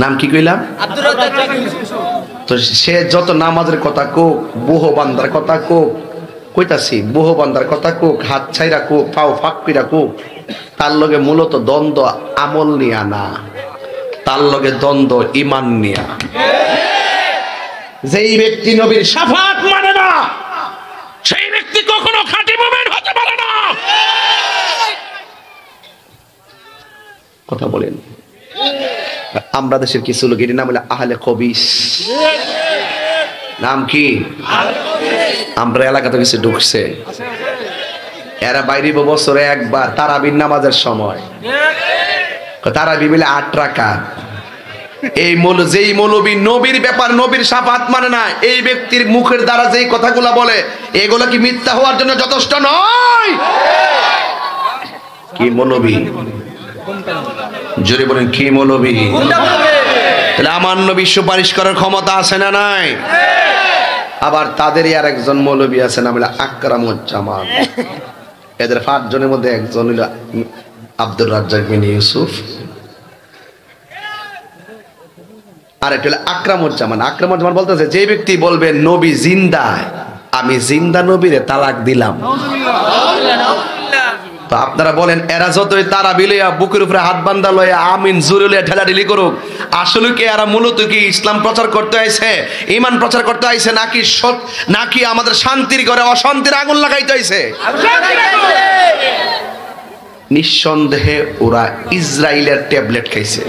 নাম কি কইলাম? তো সে যত নামাজের কথা কোক, বুহ বান্দার কথা কোক, কইতাছি বুহ বান্দার কথা কোক, হাত ছাইরা কোক, পাও ফাঁক কইরা কোক, তার লগে মূলত দ্বন্দ্ব আমল নিয়া না, তার লগে দ্বন্দ্ব ইমান নিয়া। যেই ব্যক্তি নবীর শাফাত মানে না, সেই ব্যক্তি কখনো খাঁটি মুমিন হতে পারে না। কথা বলেন। আমরা দেশের কিছু লোক, এর নাম হলো আহলে কবিস। নাম কি? আমরা এলাকাতে কিছু ঢুকছে, এরা বাইরে বছরে একবার তারাবির নামাজের সময়, তারাবি মিলে 8 রাকাত। এই যেই মৌলবী নবীর ব্যাপার, নবীর শাফাত মানে না, এই ব্যক্তির মুখের দ্বারা যেই কথাগুলো বলে, এগুলো কি মিথ্যা হওয়ার জন্য যথেষ্ট নয়? কি মৌলবী? জোরে বলেন, কি মৌলবী? তাহলে আমার নবী সুপারিশ করার ক্ষমতা আছে না নাই? আবার তাদেরই আর একজন মৌলবী আছে, নাম হলো আকরামুজ্জামান। এদের 5 জনের মধ্যে একজন হলো আব্দুর রাজ্জাক বিন ইউসুফ, আর একটা হলো আকরামুজ্জামান। আকরামুজ্জামান বলতেছে, যে ব্যক্তি বলবে নবী জিন্দা, আমি জিন্দা নবীরে তালাক দিলাম। তো আপনারা বলেন, এরা যতই তারা বিলিয়া বুকের উপরে হাত বান্ধা লইয়া আমিন জুরুলিয়া ঠেলাঢিলি করুক, আসলে কি এরা মূলত কি ইসলাম প্রচার করতে আইছে, ঈমান প্রচার করতে আইছে, নাকি আমাদের শান্তির ঘরে অশান্তির আগুন লাগাইতে আইছে? নিঃসন্দেহে ওরা ইসরায়েলের ট্যাবলেট খাইছে।